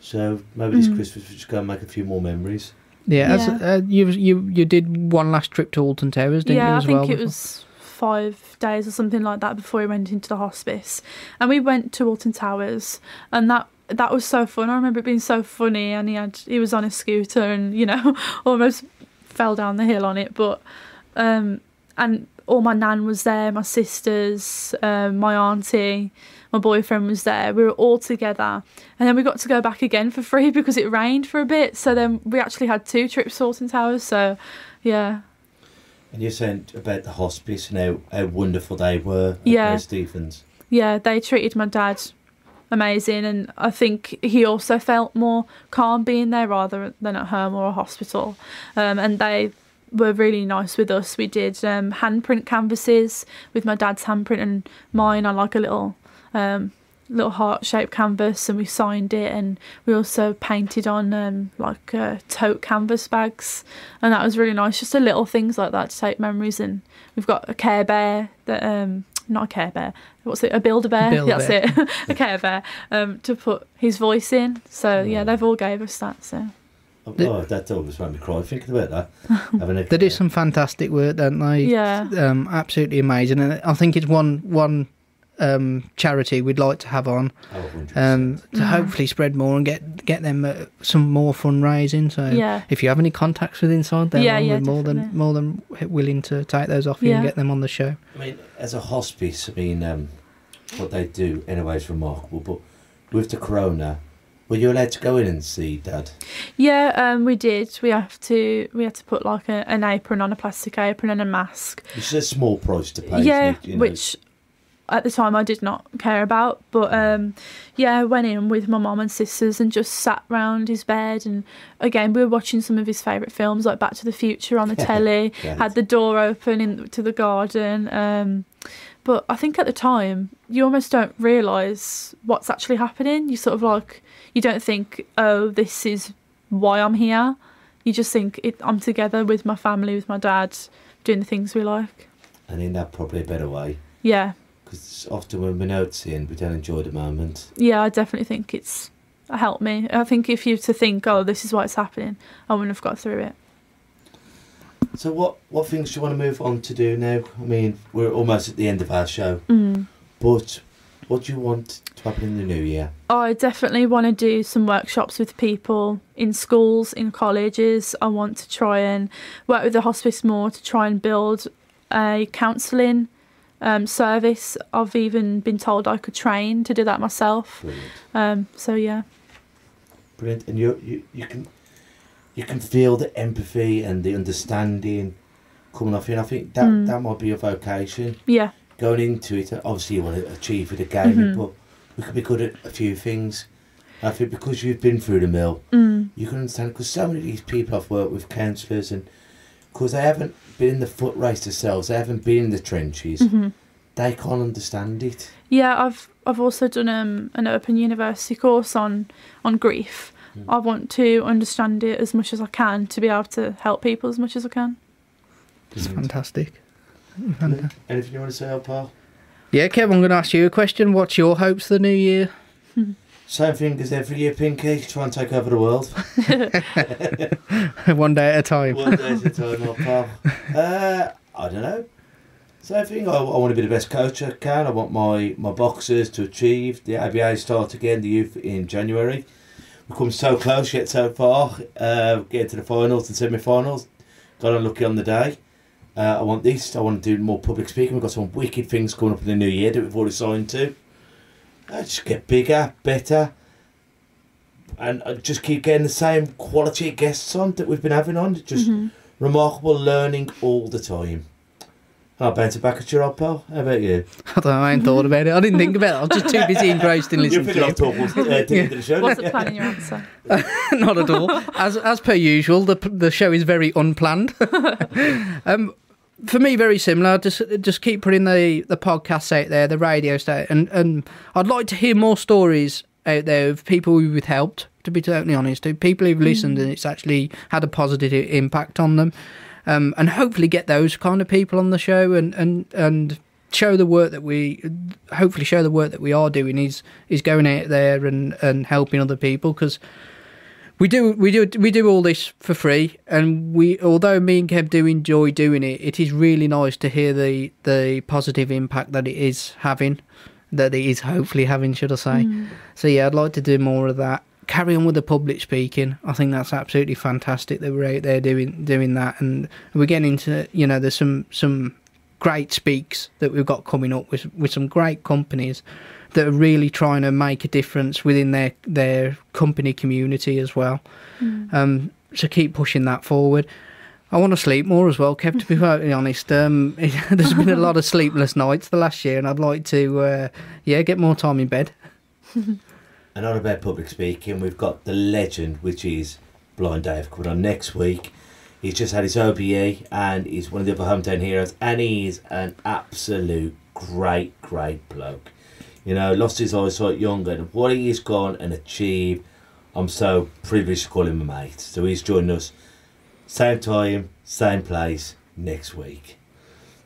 So maybe this Christmas we just go and make a few more memories. Yeah. You did one last trip to Alton Towers, didn't you, as well? Yeah, I think it was 5 days or something like that before he went into the hospice. And we went to Alton Towers, and that was so fun. I remember it being so funny, and he was on a scooter and, almost fell down the hill on it. But, and all my nan was there, my sisters, my auntie, my boyfriend was there. We were all together. And then we got to go back again for free because it rained for a bit. So then we actually had 2 trips to Alton Towers. So, yeah. And you're saying about the hospice and how wonderful they were at Mary Stephens. Yeah, they treated my dad amazing. And I think he also felt more calm being there rather than at home or a hospital. And they were really nice with us. We did handprint canvases with my dad's handprint and mine on like a little heart-shaped canvas, and we signed it, and we also painted on tote canvas bags, and that was really nice. Just the little things like that to take memories. And we've got a Care Bear that not a Care Bear, what's it, a Build-A-Bear? That's it. A Care Bear to put his voice in. So yeah, they've all gave us that. So that always made me cry thinking about that. They do some fantastic work, don't they? Yeah. Absolutely amazing. And I think it's one charity we'd like to have on to hopefully spread more and get them some more fundraising. So if you have any contacts with Inside, then we're more than willing to take those off you and get them on the show. I mean, as a hospice, what they do anyway is remarkable. But with the corona, were you allowed to go in and see Dad? Yeah, we did. We had to put like an apron on, a plastic apron and a mask. It's a small price to pay. Yeah, isn't it, which at the time I did not care about. But I went in with my mum and sisters and just sat round his bed. And again, we were watching some of his favourite films like Back to the Future on the telly. Had the door open into the garden. But I think at the time, you almost don't realise what's actually happening. You sort of like, you don't think, oh, this is why I'm here. You just think, I'm together with my family, with my dad, doing the things we like. And in that probably a better way. Yeah. Because often when we're noticing, we don't enjoy the moment. Yeah, I definitely think it's helped me. I think if you to think, oh, this is why it's happening, I wouldn't have got through it. So what things do you want to move on to do now? I mean, we're almost at the end of our show. But what do you want to happen in the new year? I definitely want to do some workshops with people in schools, in colleges. I want to try and work with the hospice more to try and build a counselling service. I've even been told I could train to do that myself. Brilliant. So yeah. Brilliant. And you can feel the empathy and the understanding coming off you. And I think that might be your vocation. Yeah. Going into it, obviously you want to achieve it again, but we could be good at a few things. I think because you've been through the mill, you can understand, because so many of these people I've worked with, counsellors, and because they haven't been in the foot race themselves, they haven't been in the trenches, they can't understand it. Yeah, I've also done an Open University course on grief. I want to understand it as much as I can to be able to help people as much as I can. It's fantastic. Anything you want to say, pal? Yeah, Kev, I'm going to ask you a question. What's your hopes for the new year? Same thing as every year, Pinky. Try and take over the world. One day at a time. One day at a time, pal. I don't know. Same thing. I want to be the best coach I can. I want my boxers to achieve. The ABA start again, the youth in January. We've come so close yet so far. Getting to the finals and semi-finals. Got unlucky on the day. I want this. I want to do more public speaking. We've got some wicked things coming up in the new year that we've already signed to. Just get bigger, better, and just keep getting the same quality guests on that we've been having on. Just remarkable learning all the time. I'll bounce it back at your old pal. How about you? I don't know, I ain't thought about it. I didn't think about it. I was just too busy engrossed in listening to you. You're picking up talk the show. Wasn't planning your answer. Not at all. As per usual, the show is very unplanned. For me, very similar. Just keep putting the podcasts out there, the radio station, and I'd like to hear more stories out there of people we've helped, to be totally honest, to people who've listened and it's actually had a positive impact on them. And hopefully get those kind of people on the show and show the work that we are doing is going out there and helping other people, because we do all this for free, and although me and Kev do enjoy doing it, it is really nice to hear the positive impact that it is hopefully having, should I say. So yeah, I'd like to do more of that. Carry on with the public speaking. I think that's absolutely fantastic that we're out there doing that, and we're getting into, there's some great speaks that we've got coming up with some great companies that are really trying to make a difference within their company community as well. So keep pushing that forward. I want to sleep more as well, Kev, to be perfectly honest. There's been a lot of sleepless nights the last year, and I'd like to get more time in bed. And on about public speaking, we've got the legend, which is Blind Dave, coming on next week. He's just had his OBE and he's one of the other hometown heroes, and he's an absolute great bloke. You know, lost his eyesight young, and what he's gone and achieved, I'm so privileged to call him a mate. So he's joining us, same time, same place, next week.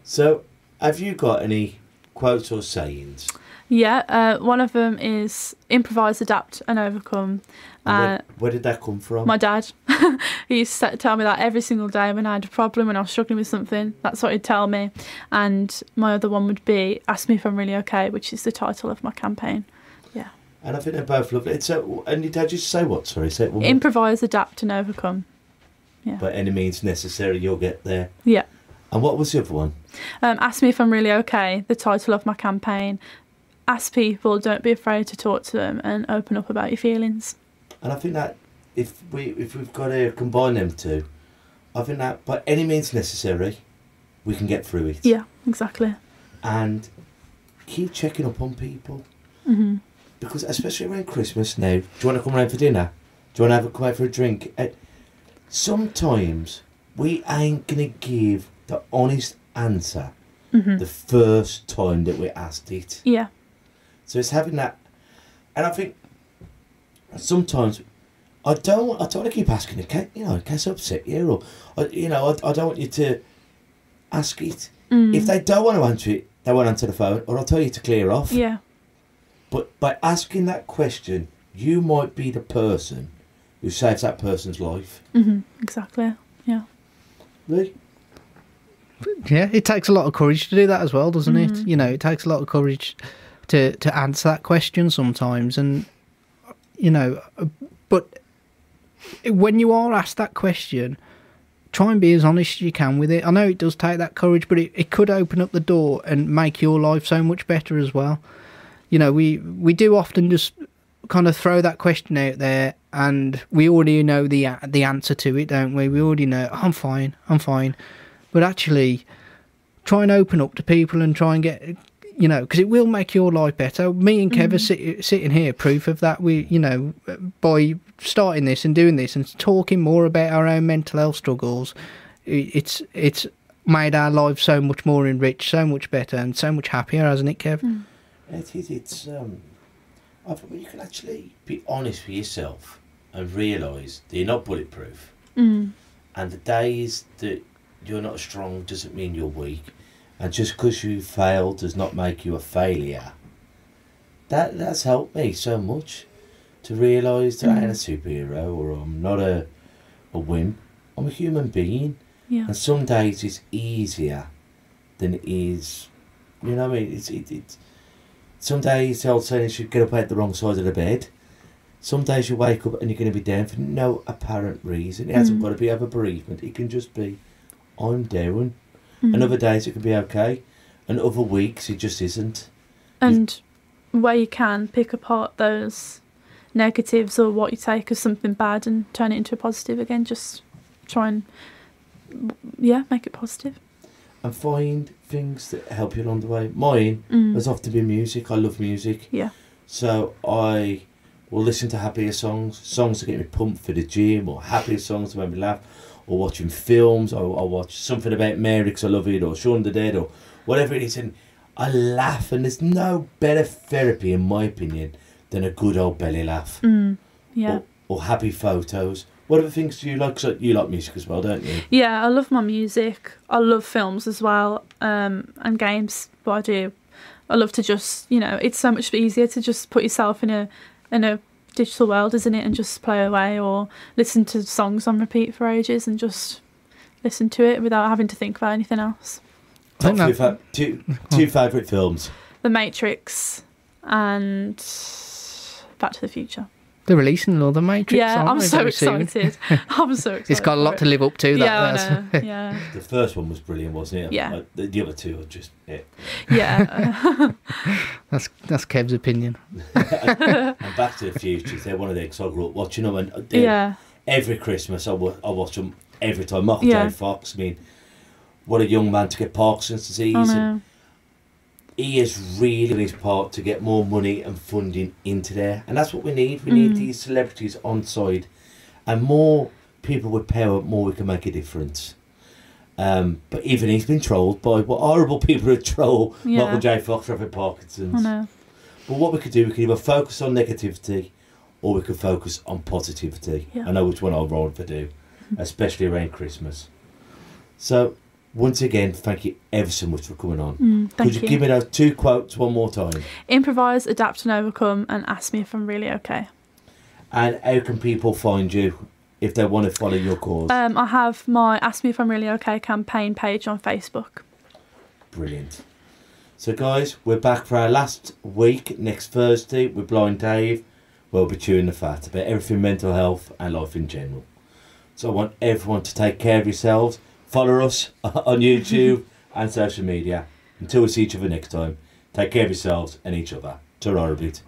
So, have you got any quotes or sayings? Yeah, one of them is improvise, adapt and overcome. Where did that come from? My dad. He used to tell me that every single day when I had a problem, when I was struggling with something. That's what he'd tell me. And my other one would be ask me if I'm really okay, which is the title of my campaign. Yeah. And I think they're both lovely. And your dad used to say what? Sorry, say it one more. Improvise, adapt and overcome. Yeah. By any means necessary, you'll get there. Yeah. And what was the other one? Ask me if I'm really okay, the title of my campaign. Ask people, don't be afraid to talk to them, and open up about your feelings. And I think that if we've got to combine them two, I think that by any means necessary, we can get through it. Yeah, exactly. And keep checking up on people. Mm-hmm. Because especially around Christmas now, do you want to come round for dinner? Do you want to come out for a drink? Sometimes we ain't going to give the honest answer the first time that we asked it. Yeah. So it's having that, and I think sometimes I don't want to keep asking it, in case I upset you, or I don't want you to ask it. If they don't want to answer it, they won't answer the phone, or I'll tell you to clear off. Yeah. But by asking that question, you might be the person who saves that person's life. Exactly. Yeah. Really? Yeah, it takes a lot of courage to do that as well, doesn't it? You know, it takes a lot of courage to answer that question sometimes, and but when you are asked that question, try and be as honest as you can with it. I know it does take that courage, but it could open up the door and make your life so much better as well. You know, we do often just kind of throw that question out there, and we already know the answer to it, don't we? We already know, I'm fine. But actually, try and open up to people and try and get, because it will make your life better. Me and Kev are sitting here, proof of that. We, by starting this and doing this and talking more about our own mental health struggles, it's made our lives so much more enriched, so much better, and so much happier, hasn't it, Kev? It is. It's. I think when you can actually be honest with yourself and realise that you're not bulletproof, and the days that you're not strong doesn't mean you're weak, and just because you failed does not make you a failure. That's helped me so much to realise that I ain't a superhero, or I'm not a wimp. I'm a human being, and some days it's easier than it is. You know what I mean? It's some days the old saying is you get up out the wrong side of the bed. Some days you wake up and you're going to be down for no apparent reason. It hasn't got to be of a bereavement. It can just be, I'm down. And other days it can be okay. And other weeks it just isn't. And where you can, pick apart those negatives or what you take as something bad and turn it into a positive again. Just try and, make it positive. And find things that help you along the way. Mine has often been music. I love music. Yeah. So I will listen to happier songs that get me pumped for the gym, or happier songs that make me laugh, or watching films, or I'll watch something about Mary because I love it, or Shaun the Dead, or whatever it is, and I laugh, and there's no better therapy, in my opinion, than a good old belly laugh. Or happy photos. What other things do you like? 'Cause you like music as well, don't you? Yeah, I love my music. I love films as well, and games. But I love to just, it's so much easier to just put yourself in a digital world, isn't it, and just play away, or listen to songs on repeat for ages and just listen to it without having to think about anything else. Two favourite films. The Matrix and Back to the Future. They're releasing another Matrix. Yeah, I'm so excited. I'm so excited. It's got a lot to live up to. Yeah, I know. Yeah. The first one was brilliant, wasn't it? Yeah. The other two are just it. Yeah. That's Kev's opinion. And Back to the Future, they're one of the because I grew up watching them, and every Christmas I watch them every time. Michael J. Fox. I mean, what a young man to get Parkinson's disease. I know. And he has really done his part to get more money and funding into there, and that's what we need. We need these celebrities on side, and more people with power, more we can make a difference. But even he's been trolled by what horrible people who troll Michael J. Fox having Parkinson's. I know. But what we could do, we could either focus on negativity or we could focus on positivity. Yeah. I know which one I'll roll for do, especially around Christmas. So, once again, thank you ever so much for coming on. Thank Could you give me those 2 quotes one more time? Improvise, adapt and overcome, and ask me if I'm really okay. And how can people find you if they want to follow your cause? I have my Ask Me If I'm Really Okay campaign page on Facebook. Brilliant. So guys, we're back for our last week next Thursday with Blind Dave. We'll be chewing the fat about everything mental health and life in general. So I want everyone to take care of yourselves. Follow us on YouTube and social media. Until we see each other next time, take care of yourselves and each other. Ta-ra a bit.